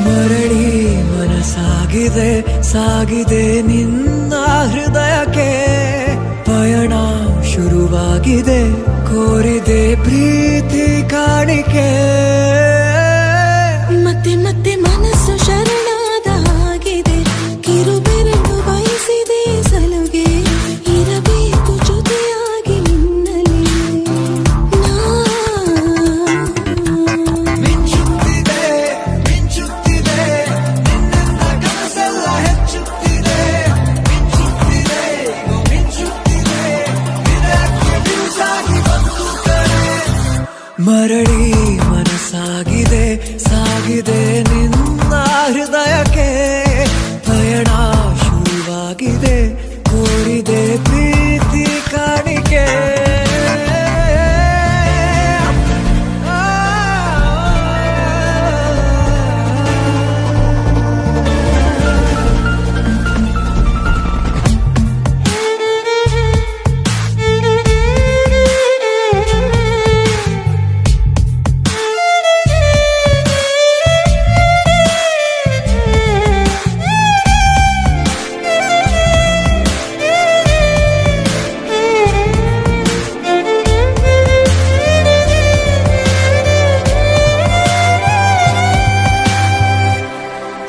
ಮರಳಿ ಮನಸಾಗಿದೆ ಸಾಗಿದೆ ನಿನ್ನ ಹೃದಯಕ್ಕೆ ಪಯಣ ಶುರುವಾಗಿದೆ ಕೋರಿದೆ ಪ್ರೀತಿ ಕಾಣಿಕೆ ಮತ್ತೆ ಮತ್ತೆ ಮನಸ್ಸು ಶರಣಾದ ಹಾಗಿದೆ ಕಿರುಬೆರಳು ಬಯಸಿದೆ ಸಲುಗೆ ಇರಬೇಕು ಜೊತೆಯಾಗಿ ನಿನ್ನಲ್ಲಿ ಮಿಂಚುತ್ತಿದೆ ಮಿಂಚುತ್ತಿದೆ ನಿನ್ನಿಂದ ಕನಸೆಲ್ಲ ಹೆಚ್ಚುತ್ತಿದೆ ಮಿಂಚುತ್ತಿದೆ ಮಿಂಚುತ್ತಿದೆ ಇದಕ್ಕೆ ಬಿರುಸಾಗಿ ಬಂತು ಕರೆ ಮರಳಿ ಮನಸಾಗಿದೆ ಸಾಗಿದೆ ನಿನ್ನ ಹೃದಯಕ್ಕೆ ಪಯಣ ಶುರುವಾಗಿದೆ ಕೋರಿದೆ ಪ್ರೀತಿ ಕಾಣಿಕೆ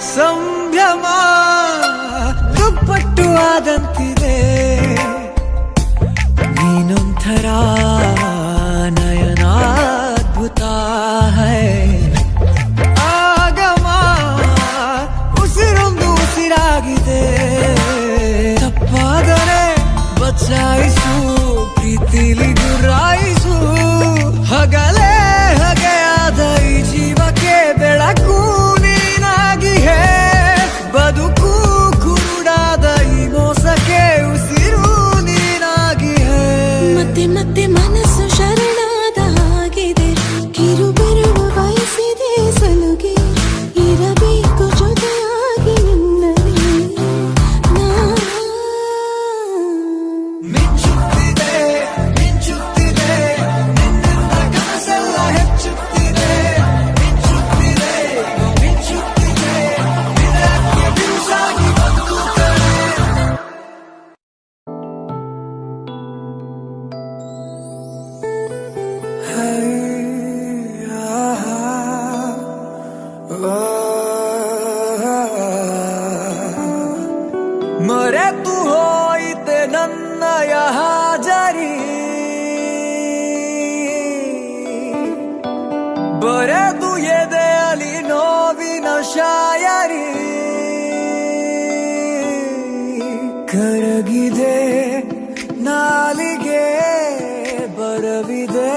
ಸಂಭ್ರಮ ದುಪ್ಪಟ್ಟು ಆದಂತಿದೆ ನೀನೊಂಥರ ನಯನಾದ್ಭುತ ಹೈ ಆಗಮ ಉಸಿರೊಂದು ಉಸಿರಾಗಿದೆ ತಪ್ಪಾದರೆ ಬಚಾಯಿಸು ಪ್ರೀತಿಲಿ ಗುರಾಯಿಸು ಹಗಲೇ ಹಗೆಯಾದ ಈ ಜೀವಕ್ಕೆ ಬೆಳಕು ನೀನಾಗಿಯೇ ಬದುಕು ಕುರುಡಾದ ಈ ಮೋಸಕ್ಕೆ ಉಸಿರು ನೀನಾಗಿಯೇ ಮತ್ತೆ ಮತ್ತೆ ಮನಸ್ಸು ಶರಣಾದ ಹಾಗಿದೆ ಕಿರುಬೆರಳು ಬಯಸಿದೆ ಸಲುಗೆ ಇರಬೇಕು ಜೊತೆಯಾಗಿ ನಿನ್ನಲ್ಲಿ ಮಿಂಚುತ್ತಿದೆ ಮಿಂಚುತ್ತಿದೆ ನಿನ್ನಿಂದ ಕನಸೆಲ್ಲ ಹೆಚ್ಚುತ್ತಿದೆ ಮಿಂಚುತ್ತಿದೆ ಮಿಂಚುತ್ತಿದೆ ಇದಕ್ಕೆ ಬಿರುಸಾಗಿ ಬಂತು ಕರೆ ಮರೆತು ಹೋಯಿತೆ ನನ್ನಯ ಹಾಜರಿ ಬರೆದು ಎದೆಯಲಿ ನೋವಿನ ಶಾಯರಿ ಕರಗಿದೆ ನಾಲಿಗೆ ಬರವಿದೆ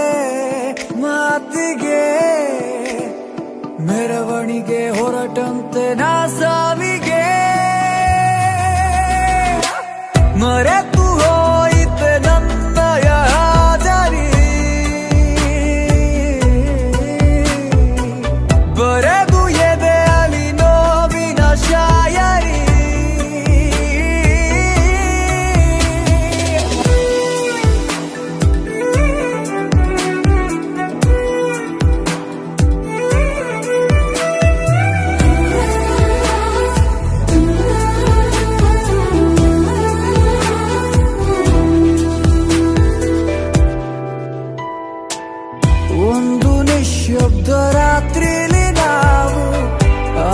ಮಾತಿಗೆ ಮೆರವಣಿಗೆ ಹೊರಟಂತೆ ನಾ ಸಾವಿಗೆ ಮರೆತು ಹೋಯಿತೆ ನನ್ನಯ ಹಾಜರಿ ಬರೆದು ಎದೆಯಲಿ ನೋವಿನ ಶಾಯರಿ ಒಂದು ನಿಶ್ಶಬ್ದ ರಾತ್ರಿಲಿ ನಾವು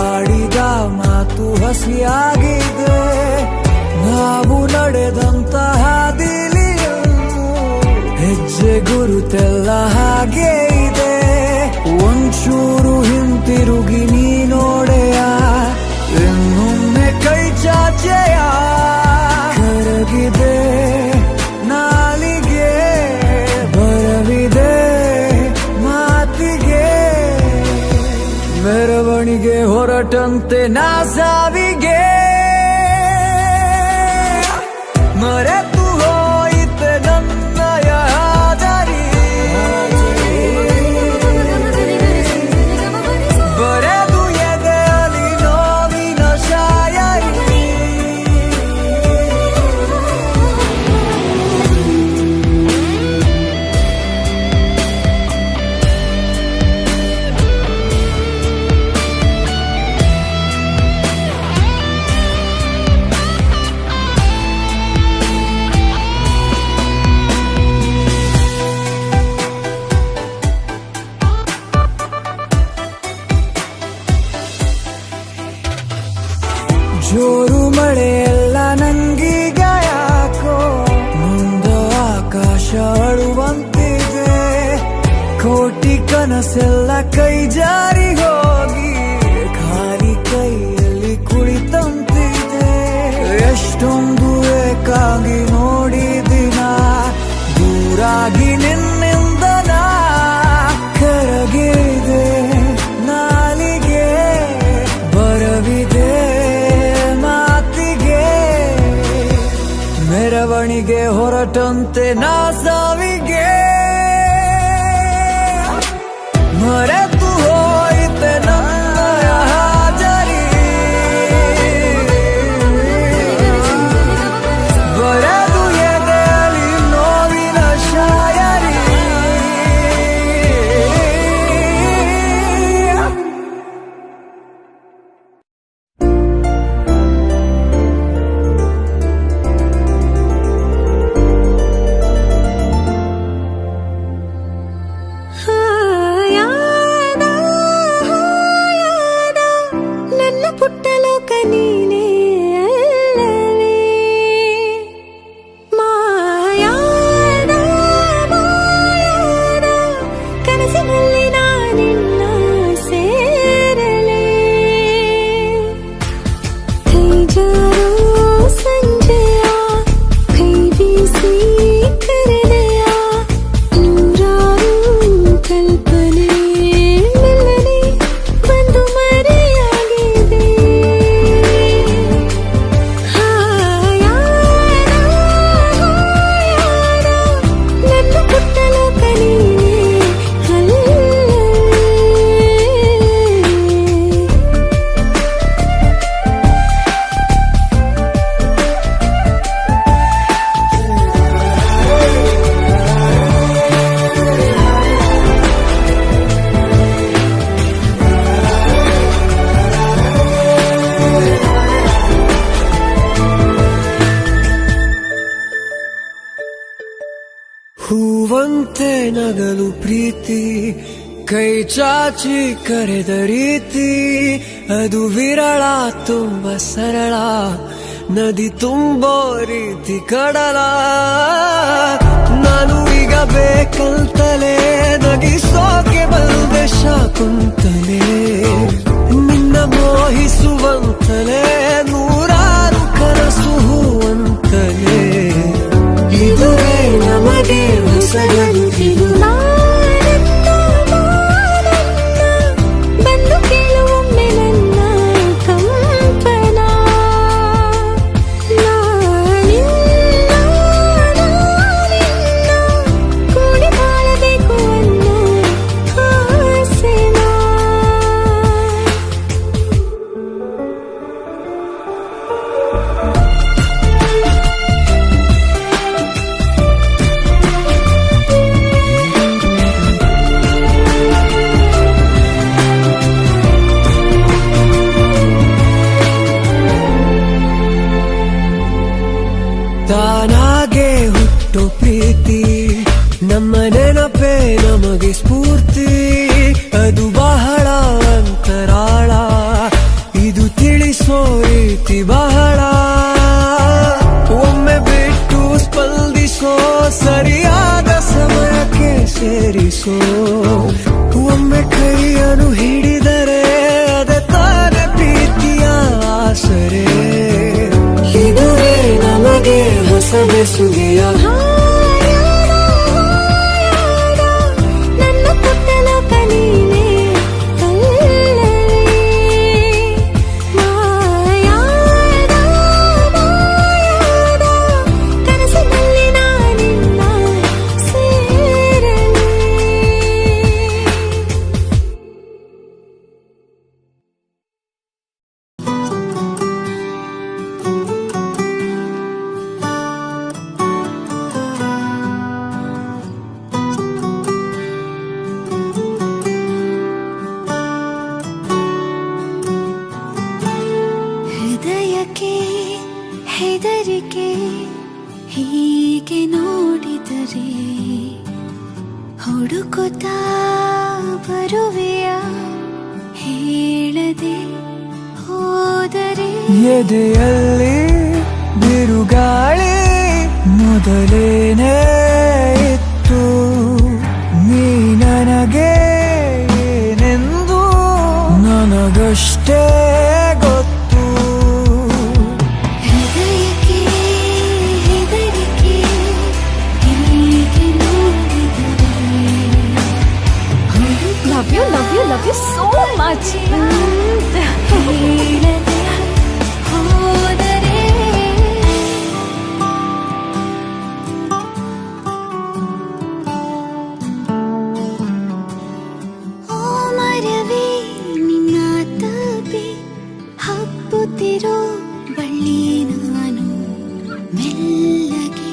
ಆಡಿದ ಮಾತು ಹಸಿಯಾಗಿದೆ ನಾವು ನಡೆದಂತಹ ಹಾದಿಲಿಯಲ್ಲೂ ಹೆಜ್ಜೆ ಗುರುತೆಲ್ಲ ಹಾಗೆ ಇದೆ ಒಂಚೂರು ಹಿಂತಿರುಗಿ ನೀ ನೋಡೆಯ ಇನ್ನೊಮ್ಮೆ ಕೈ ಚಾಚೆಯ ಕರಗಿದೆ ನಾಲಿಗೆ ಬರವಿದೆ ಮಾತಿಗೆ ಮೆರವಣಿಗೆ ಹೊರಟಂತೆ ನಾ ಸಾವಿಗೆ ಮರೆತು ಹೋಯಿತೆ ನನ್ನಯ ಹಾಜರಿ ಬರೆದು ಎದೆಯಲಿ ನೋವಿನ ಶಾಯರಿ ಜೋರು ಮಳೆ ಎಲ್ಲ ನಂಗೀಗ ಯಾಕೋ ಮುಂದ ಆಕಾಶ ಅಳುವಂತಿದೆ. ಕೋಟಿ ಕನಸೆಲ್ಲ ಕೈ ಜಾರಿ ಹೋಗಿ ಖಾಲಿ ಕೈಯಲ್ಲಿ ಕುಳಿತಂತಿದೆ. ಎಷ್ಟೊಂದು ಏಕಾಗಿ ನೋಡಿದಿನ ದೂರಾಗಿ ನಿನ್ನಿಂದ ನಾ ಕರಗಿದೆ. ನಾಲಿಗೆ ಬರವಿದೆ ಮಾತಿಗೆ, ಮೆರವಣಿಗೆ ಹೊರಟಂತೆ ನಾ ಸಾವಿಗೆ. ಮರೆತು ಹೋಯಿತೆ ನನ್ನಯ ಹಾಜರಿ, ಬರೆದು ಎದೆಯಲ್ಲಿ ನೋವಿನ ಶಾಯರಿ. ನನ್ನ ಪುಟ್ಟ ಲೋಕ ನೀನೇ ಅಲ್ಲವೇ. ಮಾಯಾದ ಕನಸಿನಲ್ಲಿ ನಾನಿನ್ನ ಸೇರಲೇ. ಕೈ ಜಾರೋ ಸಂಜೆಯ ಕೈ ಬೀಸಿ ಕರೆದೆಯ ನೂರಾರು ಕಲ್ಪನೆ ಮೆಲ್ಲನೆ ಬಂದು ಮರೆಯಾಗಿದೆ. ನನ್ನ ಪುಟ್ಟ ಲೋಕ ನೀನೇ ಅಲ್ಲವೇ. ಹೂವಂತೆ ನಗಲು ಪ್ರೀತಿ, ಕೈ ಚಾಚಿ ಕರೆದ ರೀತಿ ಅದು ವಿರಳ, ತುಂಬ ಸರಳ. ನದಿ ತುಂಬೋ ರೀತಿ ಕಡಲ, ನಾನು ಈಗ ಬೇಕಂತಲೇ ನಗಿಸೋಕೆ ಬಂದೆ ಶಾಕುಂತಲೇ. ನಿನ್ನ ಮೋಹಿಸುವಂತಲೇ ನೂರಾರು ಕನಸು ಹೂವಂತಲೇ. ಇದುವೇ ನಮಗೆ ಹೊಸಗಲು. ಬಂದು ಕೇಳುವೊಮ್ಮೆ ನನ್ನ ಕಂಪನ. ನಾನಿನ್ನ ಕೂಡಿ ಬಾಳಬೇಕು ಅನ್ನೋ ಆಸೆನ. ತಾನಾಗೆ ಹುಟ್ಟೋ ಪ್ರೀತಿ, ನಮ್ಮ ನೆನಪೇ ನಮಗೆ ಸ್ಫೂರ್ತಿ. ಅದು ಬಹಳ ಅಂತರಾಳ, ಇದು ತಿಳಿಸೋ ರೀತಿ ಬಹಳ. ಒಮ್ಮೆ ಬಿಟ್ಟು ಸ್ಪಂದಿಸೋ, ಸರಿಯಾದ ಸಮಯಕ್ಕೆ ಸೇರಿಸೋ. ಒಮ್ಮೆ ಕೈಯನ್ನು ಹಿಡಿದರೆ ಅದೇ ತಾನೇ ಪ್ರೀತಿಯ ಆಸರೆ. ಇದುವೇ ನಮಗೆ ಹೊಸ ಬೆಸುಗೆಯ. ನನ್ನ ಪುಟ್ಟ ಲೋಕ ನೀನೇ ಅಲ್ಲವೇ. ಮಾಯಾದ ಕನಸಿನಲ್ಲಿ ನಾನಿನ್ನ ಸೇರಲೇ. ಹೃದಯಕ್ಕೆ ಹೆದರಿಕೆ ಹೀಗೆ ನೋಡಿದರೆ ಹುಡುಕುತ್ತಾ ಬರುವೆಯ ಹೇಳದೆ ಹೋದರೆ ಎದೆಯಲ್ಲಿ ಬಿರುಗಾಳಿ ಮೊದಲೇನೇ ಇತ್ತು, ನೀ ನನಗೆ ಏನೆಂದು ನನಗಷ್ಟೇ ಗೊತ್ತು. ಹೃದಯಕ್ಕೆ ಹೆದರಿಕೆ ಹೀಗೆ ನೋಡಿದರೆ love you so much. ಹೇಳದೆ ಹೋದರೆ ಓ ಮರವೇ ನಿನ್ನ ತಪಿ ಹಬ್ಬುತ್ತಿರೋ ಬಳ್ಳಿ ನಾನು ಮೆಲ್ಲಗೆ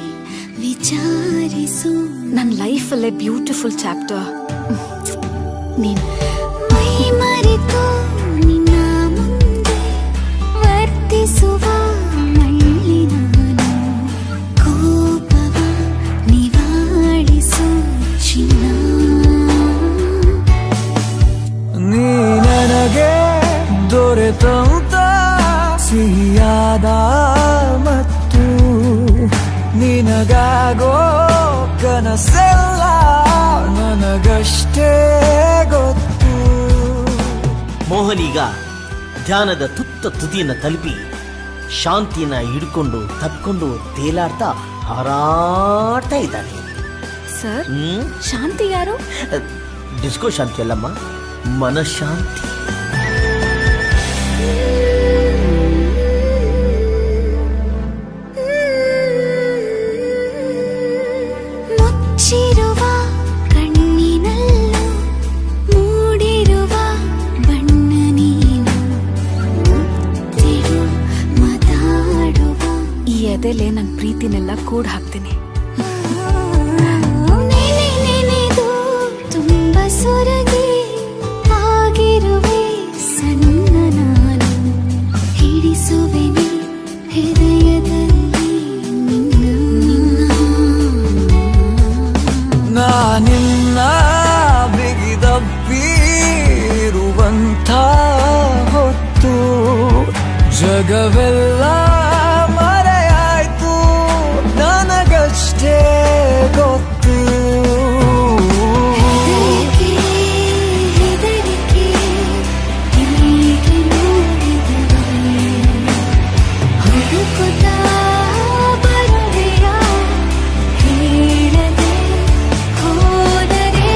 ವಿಚಾರಿಸು ನನ್ನ ಲೈಫಲ್ಲೇ ಬ್ಯೂಟಿಫುಲ್ ಚಾಪ್ಟರ್ ನೀನು. ಮೈ ಮರೆತು ನಿನ್ನ ಮುಂದೆ ವರ್ತಿಸುವ ಮಳ್ಳಿ ನಾನು ಕೋಪವ ನಿವಾಳಿಸು ಚಿನ್ನ. ನೀ ನನಗೆ ದೊರೆತಂತ ಸಿಹಿಯಾದ ಮತ್ತು ನಿನಗಾಗೋ ಕನಸೆಲ್ಲ ನನಗಷ್ಟೇ ಗೊತ್ತು. ಮೋಹನೀಗ ಧ್ಯಾನದ ತುತ್ತ ತುದಿಯನ್ನು ತಲುಪಿ ಶಾಂತಿನ ಹಿಡ್ಕೊಂಡು ತಕ್ಕೊಂಡು ತೇಲಾಡ್ತಾ ಹಾರಾಡ್ತಾ ಇದ್ದಾನೆ. ಸರ್, ಶಾಂತಿ ಯಾರು? ಡಿಸ್ಕೋ ಶಾಂತಿ ಅಲ್ಲಮ್ಮ, ಮನಃಶಾಂತಿ. ಮುಚ್ಚಿರುವ ಕಣ್ಣಿನಲ್ಲೂ ಮೂಡಿರುವ ಬಣ್ಣ ನೀನು ಮುತ್ತಿಡು ಮಾತಾಡುವ ಈ ಎದೆಲೆ ನನ್ನ ಪ್ರೀತಿನೆಲ್ಲ ಕೂಡ್ ಹಾಕ್ತೀನಿ. ನೆನೆ ನೆನೆದು ತುಂಬ ಸೊರಗಿ ಆಗಿರುವೆ ಸಣ್ಣ ನಾನು ಹಿಡಿಸುವೆನೆ ಹೃದಯದಲ್ಲಿ ನಿನ್ನ. ನಾನಿನ್ನ ಬಿಗಿದಪ್ಪಿರುವಂಥ ಹೊತ್ತು ಜಗವೆಲ್ಲ ಮರೆಯಾಯ್ತು, ನನಗಷ್ಟೇ ಗೊತ್ತು. ಹೆದರಿಕೆ ಹೆದರಿಕೆ ಹೀಗೆ ನೋಡಿದರೆ ಹುಡುಕುತ್ತಾ ಬರುವೆಯ ಹೇಳದೆ ಹೋದರೆ.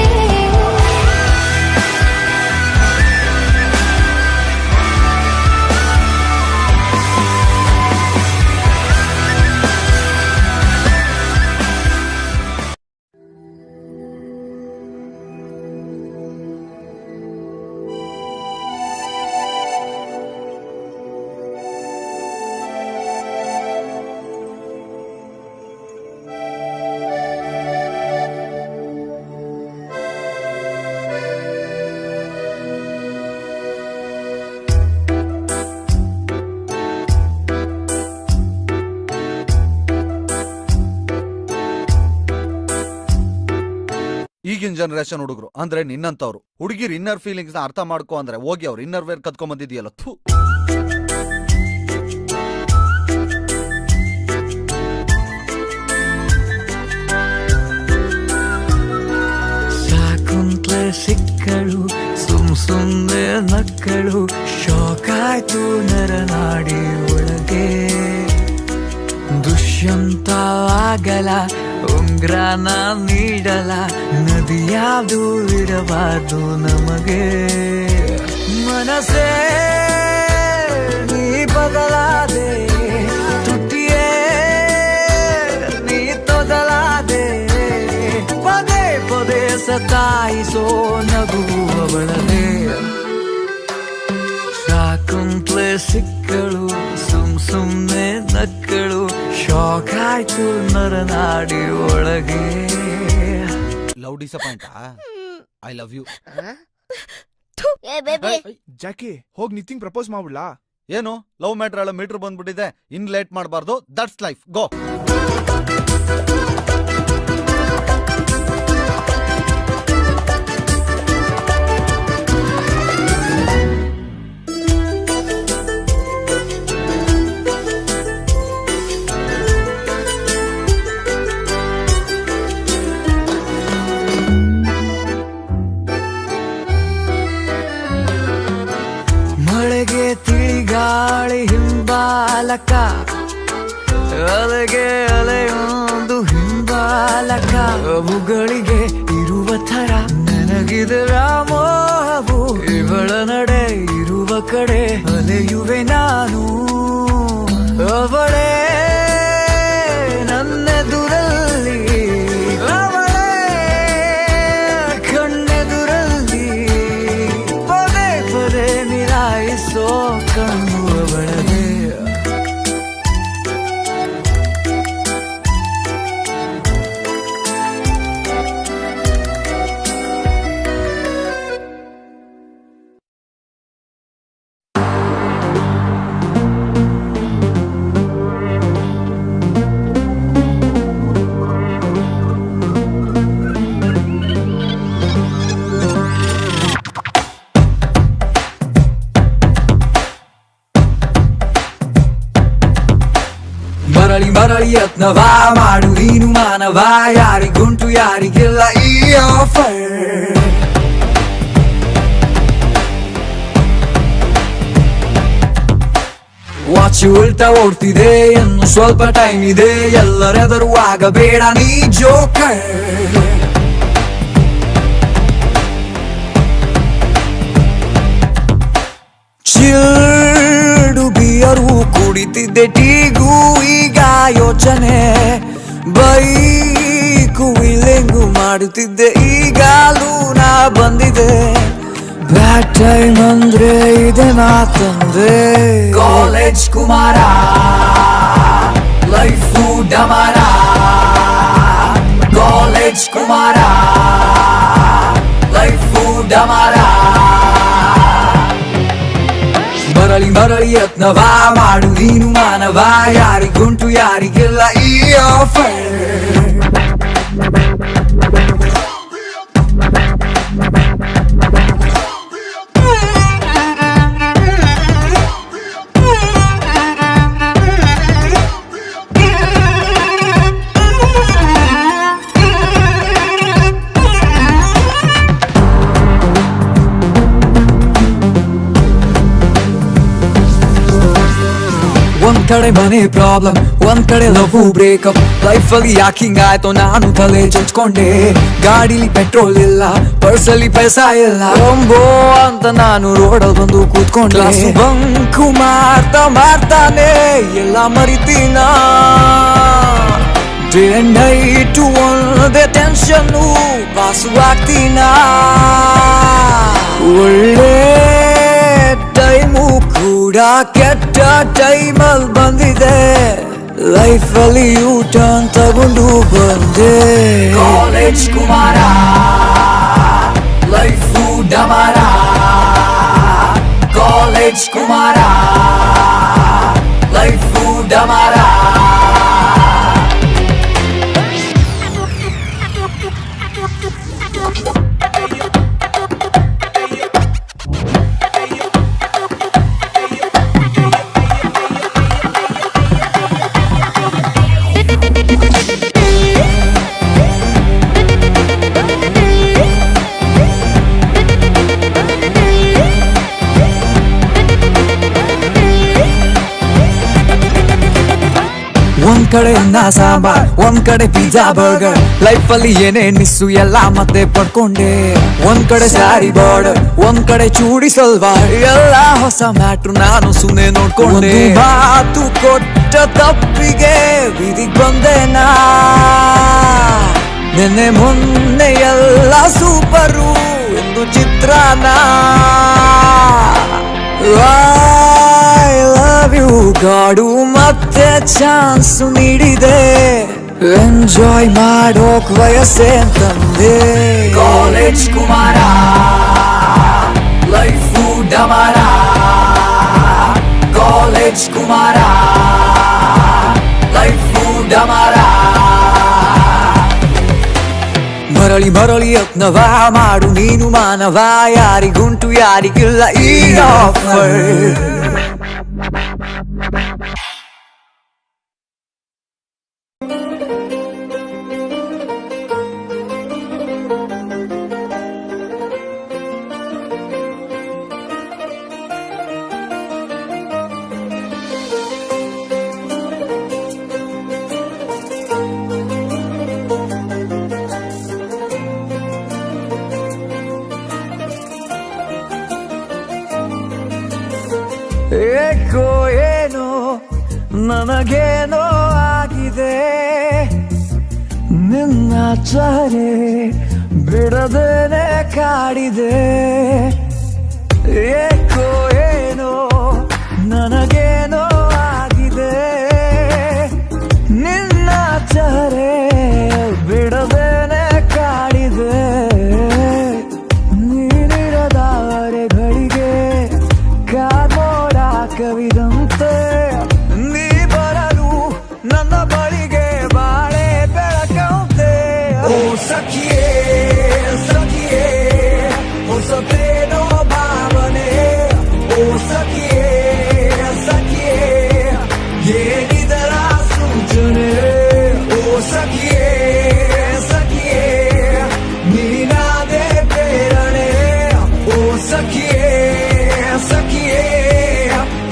ಈಗಿನ ಜನರೇಷನ್ ಹುಡುಗರು ಅಂದ್ರೆ ನಿನ್ನಂತವ್ರು ಹುಡುಗಿರ್ ಇನ್ನರ್ ಫೀಲಿಂಗ್ಸ್ ನ ಅರ್ಥ ಮಾಡ್ಕೋ ಅಂದ್ರೆ ಹೋಗಿ ಅವ್ರು ಇನ್ನರ್ ವೇರ್ ಕತ್ಕೊಂಡ್ ಬಂದಿದ್ಯಲ್ಲ. ಥೂ. ಸಾಕುಂತ್ಲೆ ಸಿಕ್ಕಳು ಸುಮ್ನೆ ನಕ್ಕಳು, ಶೋಕಾಯ್ತು ನರನಾಡಿ ಒಳಗೆ. ದುಷ್ಯಂತವಾಗಲ ಉಂಗ್ರಾನ ನೀಡಲ, ನದಿಯಾವುದು ಇರಬಾರ್ದು ನಮಗೆ. ಮನಸ್ಸೇ ನೀ ಬದಲಾದೆ, ತುಟಿಯೇ ನೀ ತೊದಲಾದೆ, ಪದೇ ಪದೇ ಸತಾಯಿಸೋ ನಗುವವಳದೆ. ಸಾಕುಂತ್ಲೆ ಸಿಕ್ಕಳು ಸುಮ್ನೆ ನಕ್ಕಳು, ಶೋಕಾಯ್ತು ನರನಾಡಿ ಒಳಗೆ. Love disappoint. I love you. ಜಾಕಿ ಹೋಗ್ ನಿತಿನ್ ಪ್ರಪೋಸ್ ಮಾಡ್ಬಿಡ್ಲಾ? ಏನು ಲವ್ ಮ್ಯಾಟ್ರ್ ಎಲ್ಲ ಮೀಟರ್ ಬಂದ್ಬಿಟ್ಟಿದೆ, ಇನ್ ಲೇಟ್ ಮಾಡಬಾರ್ದು. That's life. ಗೋ. ಚಾಲಕ ಅಲೆಗೆ ಅಲೆಯೊಂದು ಹಿಂಬಾಲಕ ಅವುಗಳಿಗೆ ಇರುವ ಥರ ನನಗಿದರ ಮೋಹವು ಇವಳ ನಡೆ ಇರುವ ಕಡೆ ಅಲೆಯುವೆ ನಾನು ಅವಳೇ ನನ್ನೆದುರಲ್ಲಿ ಅವಳೇ ಕಣ್ಣೆದುರಲ್ಲಿ ಪದೇ ಪದೇ ಮಿಲಾಯಿಸೋ ಕಣ್ಣು ಅವಳದೇ ಮರಳಿ ಮರಳಿ ಯತ್ನವ ಮಾಡು ನೀನು ಮಾನವ ಯಾರಿಗುಂಟು ಯಾರಿಗಿಲ್ಲ ಈ ಆಫರ್ ವಾಚ್ ಉಲ್ಟಾ ಓಡ್ತಿದೆ ಇನ್ನು ಸ್ವಲ್ಪ ಟೈಮ್ ಇದೆ ಎಲ್ಲರೆದರು ಆಗಬೇಡ ನೀ ಜೋಕರ್ ಚಿಲ್ಡು ಬಿಯರು ಕುಡಿತಿದ್ದೆ ಟೀಗೂ ಈಗ ಯೋಚನೆ ಬೈಕು ವಿಲೆಂಗು ಮಾಡುತ್ತಿದ್ದೆ ಈಗಾಲೂ ನಾ ಬಂದಿದೆ ಬ್ಯಾಡ್ ಟೈಮ್ ಅಂದ್ರೆ ಇದೆ ನಾ ತಂದೆ ಕಾಲೇಜ್ ಕುಮಾರ ಲೈಫು ಡಮಾರ ಕಾಲೇಜ್ ಕುಮಾರ ಲೈಫು ಡಮಾರ ಮರಳಿ ಮರಳಿ ಯತ್ನವ ಮಾಡು ನೀನು ಮಾನವ ಯಾರಿಗುಂಟು ಯಾರಿಗಿಲ್ಲ ಈ ಆಫರ್ ಒಂದ್ ಕಡೆ ಮನೆ ಪ್ರಾಬ್ಲಮ್ ಒಂದ್ ಕಡೆ ಲವ್ ಬ್ರೇಕಪ್ ಲೈಫ್ ಅಲ್ಲಿ ಯಾಕಿಂಗ್ ಆಯ್ತು ನಾನು ತಲೆ ಚಚ್ಕೊಂಡೆ ಗಾಡಿಲಿ ಪೆಟ್ರೋಲ್ ಇಲ್ಲ ಪರ್ಸಲ್ಲಿ ಪೈಸಾ ಇಲ್ಲ ಒಂಬೋ ಅಂತ ನಾನು ರೋಡಲ್ಲಿ ಬಂದು ಕೂತ್ಕೊಂಡೆ ಬಂಕು ಮಾಡ್ತಾನೆ ಎಲ್ಲ ಮರಿತೀನ ಡೇ ಅಂಡ್ ನೈಟ್ ಒಂದೇ ಟೆನ್ಷನ್ನು ಪಾಸು ಆಗ್ತೀನ ಒಳ್ಳೆ ಟೈಮು ಕೂಡ ಕೆಟ್ಟ ಟೈಮಲ್ಲಿ ಬಂದಿದೆ ಲೈಫಲ್ಲಿ ಯೂ ಟರ್ನ್ ತಗೊಂಡು ಬಂದೆ ಕಾಲೇಜ್ ಕುಮಾರ ಲೈಫು ಡಮಾರ ಕಾಲೇಜ್ ಕುಮಾರ ಲೈಫು ಡಮಾರ ಒಂದ್ ಕಡೆ ಅನ್ನ ಸಾಂಬಾರ್ ಒಂದ್ ಕಡೆ ಪಿಜ್ಜಾ ಬರ್ಗರ್ ಲೈಫ್ ಅಲ್ಲಿ ಏನೇ ಮಿಸ್ಸು ಎಲ್ಲ ಮತ್ತೆ ಪಡ್ಕೊಂಡೆ ಒಂದ್ ಕಡೆ ಸ್ಯಾರಿ ಬಾರ್ಡರ್ ಒಂದ್ ಕಡೆ ಚೂಡಿ ಸಲ್ವಾರ್ ಎಲ್ಲ ಹೊಸ ಮ್ಯಾಟ್ರು ನಾನು ಸುಮ್ಮನೆ ನೋಡ್ಕೊಂಡೆ ಮಾತು ಕೊಟ್ಟ ತಪ್ಪಿಗೆ ಬೀದಿಗ್ ಬಂದೆ ನಾ ನೆನ್ನೆ ಮೊನ್ನೆ ಎಲ್ಲ ಸೂಪರು ಎಂದು ಚಿತ್ರಾನ I love you ಗಾಡು ಮತ್ತೆ ಚಾನ್ಸ್ ನೀಡಿದೆ ಎಂಜಾಯ್ ಮಾಡೋಕ್ ವಯಸ್ಸೇ ತಂದೆ ಕಾಲೇಜ್ ಕುಮಾರ ಲೈಫು ಡಮಾರ ಕಾಲೇಜ್ ಕುಮಾರ ಲೈಫು ಡಮಾರ ಮರಳಿ ಮರಳಿ ಯತ್ನವ ಮಾಡು ನೀನು ಮಾನವ ಯಾರಿಗುಂಟು ಯಾರಿಗಿಲ್ಲ ಈ ಆಫರ್ ಏಕೋ ಏನೋ ನನಗೇನೋ ಆಗಿದೆ ನಿನ್ನ ಚಾರೆ ಬಿಡದೇನೆ ಕಾಡಿದೆ ಏಕೋ ಏನೋ ನನಗೇನೋ ಆಗಿದೆ ನಿನ್ನ ಚಾರೆ ಬಿಡದೇನೆ ಕಾಡಿದೆ ನೀನಿರದಾರೆಗಳಿಗೆ ಕಾರ್ಮೋಡ ಕವಿದಂತೆ ನೀ ಬರಲು ನನ್ನ ಬಳಿಗೆ ಬಾಳೆ ಬೆಳಕಂತೆ ಓ ಸಖಿಯೇ ಸಖಿಯೇ ಹೊಸತೇನೋ ಭಾವನೆ ಓ ಸಖಿಯೇ ಸಖಿಯೇ ಏನಿದರ ಸೂಚನೆ ಓ ಸಖಿಯೇ ಸಖಿಯೇ ನೀನಾದೆ ಪ್ರೇರಣೆ ಓ ಸಖಿಯೇ ಸಖಿಯೇ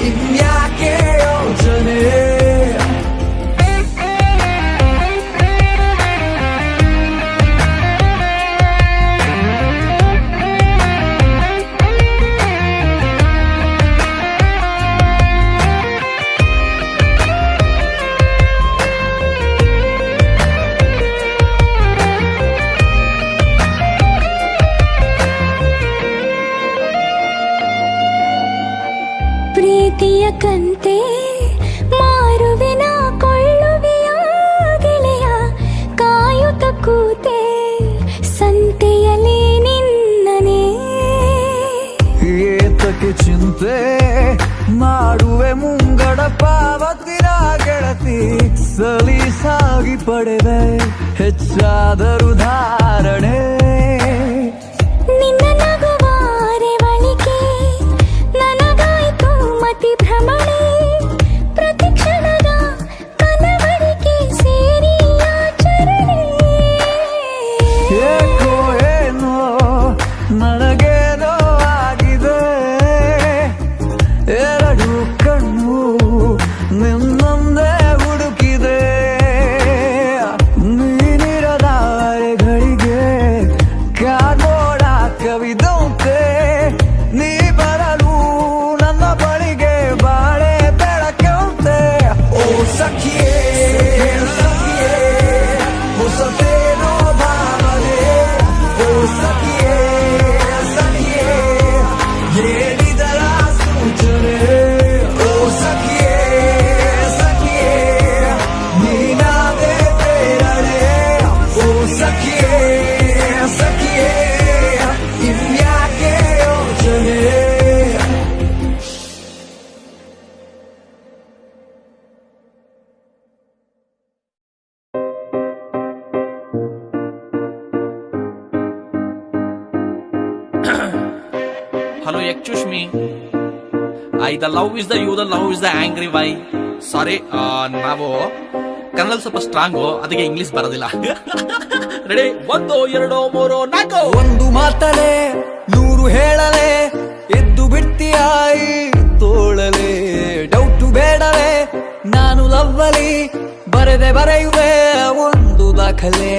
ಇನ್ಯಾಕೆ ಯೋಚನೆ ಪ್ರೀತಿಯ ಕಂತೆ ಮಾರುವೆನ ಕೊಳ್ಳುವೆಯ ಗೆಳೆಯ ಕಾಯುತ್ತ ಕೂತೆ ಸಂತೆಯಲ್ಲಿ ನಿನ್ನನೆ ಏತಕ್ಕೆ ಚಿಂತೆ ಮಾಡುವೆ ಮುಂಗಡ ಪಾವತಿನ ಗೆಳತಿ ಸಲೀಸಾಗಿ ಪಡೆದೆ ಹೆಚ್ಚಾದರೂ ಧಾರಣೆ ನಿನ್ನ ನಗುವಾರೆ ಬಳಿಕೆ ನನಗಾಯ್ತು ಮತಿ ಭ್ರಮಣೆ ಪ್ರತಿ ಕ್ಷಣದ ಕನವಳಿಕೆ ಸೇರಿ ಆಚರಣೆ ಏಕೋ ಏನೋ ನನಗೇನೋ ಆಗಿದೆ ಎರಡು ಕಣ್ಣು ನಿನ್ನೊಂದೇ ಹುಡುಕಿದೆ ನೀನಿರದಾರೆಗಳಿಗೆ ಕಾಡೋಡ ಕವಿದಂತೆ ನೀ ಬರಲು ನನ್ನ ಬಳಿಗೆ ಬಾಳೆ ಬೆಳಕಂತೆ ಓ ಸಖಿಯೇ ಸಖಿಯೇ ಹೊಸತೇನೋ ಭಾವನೆ ಓ ಸಖಿಯೇ ಸಖಿಯೇ ಏನಿದರ ಸೂಚನೆ ಓ ಸಖಿಯೇ ಸಖಿಯೇ ನೀನಾದೆ ಪ್ರೇರಣೆ ಓ ಸಖಿಯೇ ಸಖಿಯೇ ಇನ್ಯಾಕೆ ಯೋಚನೆ Hello, excuse me. The love is the you, the love is the angry why. ಸಾರಿ ನಾವು ಕನ್ನಡ ಸ್ವಲ್ಪ ಸ್ಟ್ರಾಂಗು ಅದಕ್ಕೆ ಇಂಗ್ಲಿಷ್ ಬರೋದಿಲ್ಲ. ರೆಡಿ 1 2 3 4 ಒಂದು ಮಾತಲೆ ನೂರು ಹೇಳಲೆ ಎದ್ದು ಬಿಡ್ತೀಯಾಯಿ ತೋಳಲೆ ಡೌಟು ಬೇಡವೆ ನಾನು ಲವ್ವಲಿ ಬರೆದೆ ಬರೆಯುವೆ ಒಂದು ದಾಖಲೆ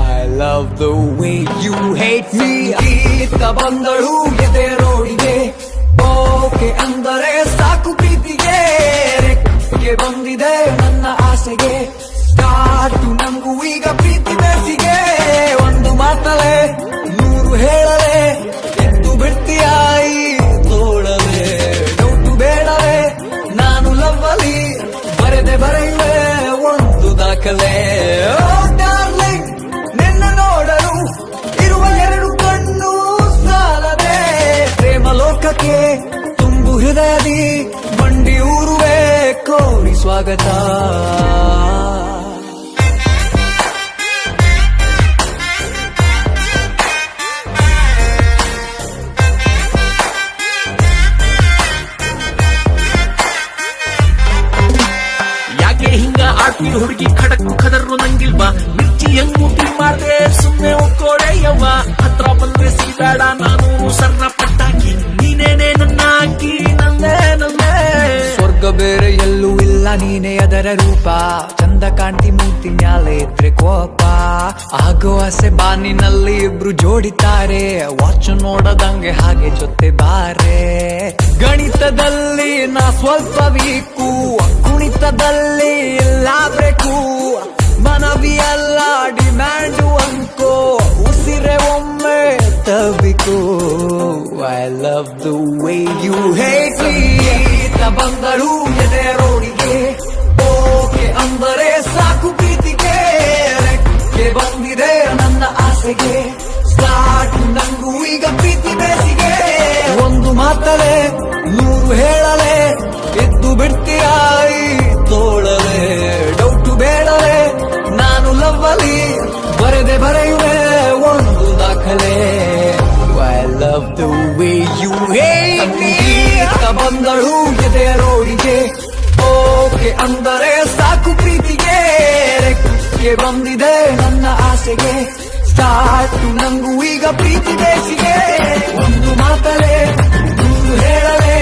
I love the way you hate me Geetha ಬಂದಳು ಎದೆ ರೋಡಿಗೆ ಓಕೆ ಅಂದರೆ ಸಾಕು ಪ್ರೀತಿಗೆ ರೆಕ್ಕೆ ಬಂದಿದೆ ನನ್ನ ಆಸೆಗೆ ಸ್ಟಾರ್ಟು ನಂಗೂ ಈಗ ಪ್ರೀತಿ ಬೇಸಿಗೆ ಒಂದು ಮಾತಲೆ ನೂರು ಹೇಳಲೆ ಎದ್ದು ಬಿಡ್ತೀಯಾಯಿ ತೋಳಲೆ ಡೌಟು ಬೇಡವೆ ನಾನು ಲವ್ವಲಿ ಬರೆದೆ ಬರೆಯುವೆ ಒಂದು ದಾಖಲೆ ಡಾರ್ಲಿಂಗ್ ನಿನ್ನ ನೋಡಲು ಇರುವ ಎರಡು ಕಣ್ಣು ಸಾಲದೆ ಪ್ರೇಮ ಲೋಕಕ್ಕೆ ತುಂಬು ಹೃದಯದಿ ಬಂಡಿ ಊರುವೆ ಕೋರಿ ಸ್ವಾಗತ ಯಾಕೆ ಹಿಂಗ ಆಡ್ತಿ ಹುಡುಗಿ ಖಡಕ್ ಖದರು ನಂಗಿಲ್ವಾ ಮಿರ್ಚಿ ಹೆಂಗ್ ಮುಟ್ಟಿ ಮಾಡ್ದೆ ಸುಮ್ನೆ ಒಕ್ಕೋಡೆಯವ್ವ ಹತ್ರ ಬಂದ್ರೆ ಸೀದಾಡ ನಾನು ಸರ್ರ ಪಟ್ಟಾಕಿ ನೀನೇನೆ ನನ್ನ ಹಾಕಿ ನಂದೇ ನಂದೇ ಸ್ವರ್ಗ ಬೇರೆ ಎಲ್ಲೂ ಇಲ್ಲ ನೀನೇ ಅದರ ರೂಪ ಚಂದ ಕಾಣ್ತಿ ಮೂರ್ತಿ ಮ್ಯಾಲೆ ಇದ್ರೆ ಕೋಪ ಆಗೋ ಆಸೆ ಬಾನಿನಲ್ಲಿ ಇಬ್ರು ಜೋಡಿತಾರೆ ವಾಚ್ ನೋಡದಂಗೆ ಹಾಗೆ ಜೊತೆ ಬಾರೆ ಗಣಿತದಲ್ಲಿ ನಾ ಸ್ವಲ್ಪ ವೀಕು, ಕುಣಿತದಲ್ಲಿ ಇಲ್ಲ ಬೇಕು, ಮನವಿಯಲ್ಲ ಡಿಮ್ಯಾಂಡು ಅನ್ಕೋ, ಉಸಿರೆ ಒಮ್ಮೆ ತಬಿಕೋ. I love the way you hate me. ಬಂದರು ಎದೆ ರೋಡಿಗೆ, ಓಕೆ ಅಂದರೆ ಸಾಕು ಪ್ರೀತಿಗೆ, ರೆಕ್ಕೆ ಬಂದಿದೆ ನನ್ನ ಆಸೆಗೆ, ಸ್ಟಾರ್ಟ್ ನಂಗೂ ಈಗ ಪ್ರೀತಿ ಬೇಸಿಗೆ. ಒಂದು ಮಾತಲೆ ನೂರು ಹೇಳಲೆ, ಎದ್ದು ಬಿಡ್ತೀಯ ಈ ತೋಳಲೆ, ಡೌಟು ಬೇಡಲೆ ನಾನು ಲವ್ವಲಿ ಬರೆದೆ ಬರೆಯುವೆ ಒಂದು ದಾಖಲೆ. I love the way you hate me. ಬಂದಳು ಎದೆಯ ರೋಡಿಗೆ, ಓಕೆ ಅಂದರೆ ಸಾಕು ಪ್ರೀತಿಗೆ, ರೆಕ್ಕೆ ಬಂದಿದೆ ನನ್ನ ಆಸೆಗೆ, ಸ್ಟಾರ್ಟ್ ನಂಗೂ ಈಗ ಪ್ರೀತಿ ಬೇಸಿಗೆ. ಒಂದು ಮಾತಲೆ ನೂರು ಹೇಳಲೆ,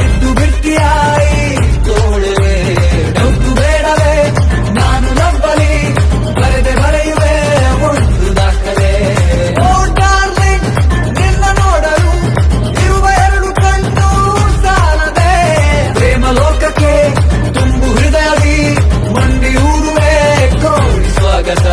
ಎದ್ದು ಬಿಡ್ತೀಯ ಈ ತೋಳಲೆ, ಡೌಟು ಬೇಡವೆ ನಾನು ನಂಬಲಿ ಬರೆದೆ ಬರೆಯುವೆ ಒಂದು ದಾಖಲೆ. ಓ ಡಾರ್ಲಿಂಗ್, ನಿನ್ನ ನೋಡಲು ಇರುವ ಎರಡು ಕಣ್ಣು ಸಾಲದೆ, ಪ್ರೇಮ ಲೋಕಕ್ಕೆ ತುಂಬು ಹೃದಯದಿ ಮಂಡಿ ಊರುವೆ ಕೋರಿ ಸ್ವಾಗತ.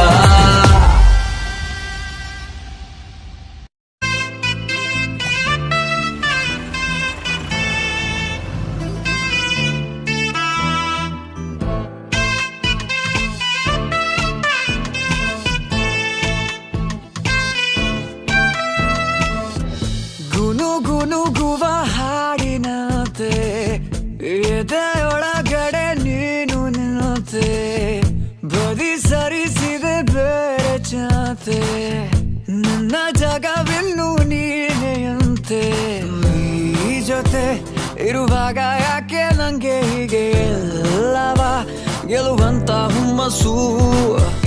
ಗುನುಗುನುಗುವ ಹಾಡಿನಂತೆ, ಎದೆಯೊಳಗಡೆ ನೀನು ನಿನ್ನಂತೆ, ಬದಿ ಸರಿಸಿದೆ ಬೇರೆ ಚಾತೆ, ನನ್ನ ಜಗವಿನ್ನು ನೀನೆಯಂತೆ. ಈ ಜೊತೆ ಇರುವಾಗ ಯಾಕೆ ನಂಗೆ ಹೀಗೆ ಎಲ್ಲವ ಗೆಲ್ಲುವಂತ ಹುಮ್ಮಸ್ಸು,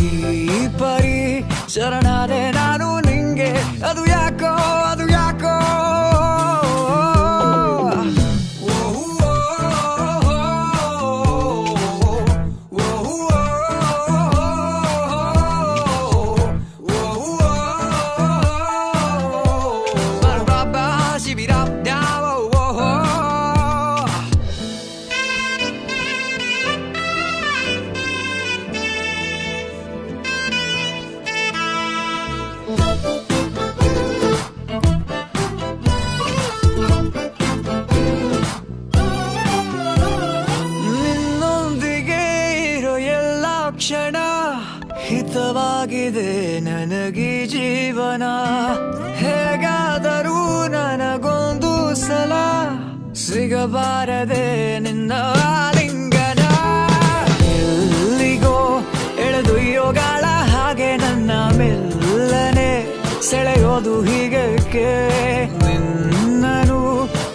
ಈ ಪರಿ ಶರಣಾದೆ ನಾನು ನಿಂಗೆ, ಅದು ಯಾಕೋ ಅದು ಯಾಕೋ. ಕ್ಷಣ ಹಿತವಾಗಿದೆ ನನಗೆ ಜೀವನ, ಹೇಗಾದರೂ ನನಗೊಂದು ಸಲ ಸಿಗಬಾರದೆ ನಿನ್ನ ಆಲಿಂಗನ. ಎಲ್ಲಿಗೋ ಎಳೆದೊಯ್ಯೋಗಾಳ ಹಾಗೆ ನನ್ನ ಮೆಲ್ಲನೆ ಸೆಳೆಯೋದು ಹೀಗಕ್ಕೆ, ನಿನ್ನನು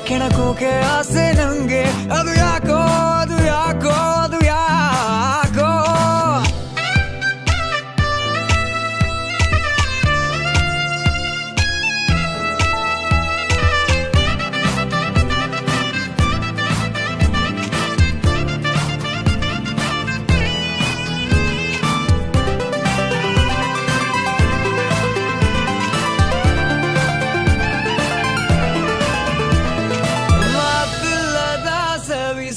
ಕೆಣಕೋಕೆ ಆಸೆ ನಂಗೆ, ಅದು ಯಾಕೋ ಅದು ಯಾಕೋ ಅದು ಯಾಕೋ.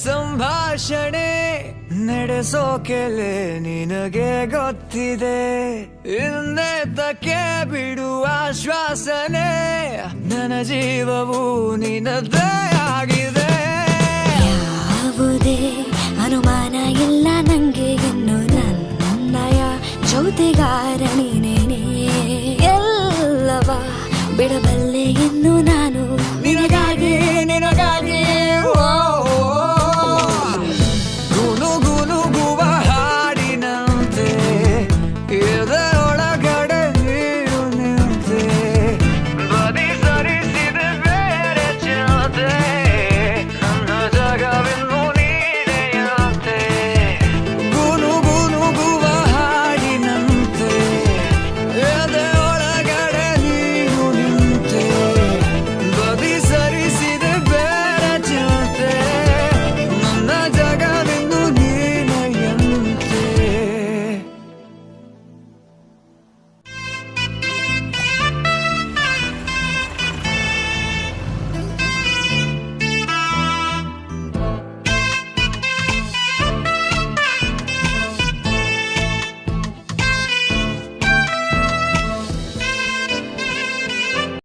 ಸಂಭಾಷಣೆ ನಡೆಸೋಕೆಲೆ ನಿನಗೆ ಗೊತ್ತಿದೆ, ಇನ್ನೆದ್ದಕ್ಕೆ ಬಿಡುವ ಶ್ವಾಸನೆ, ನನ್ನ ಜೀವವು ನಿನ್ನದೇ ಆಗಿ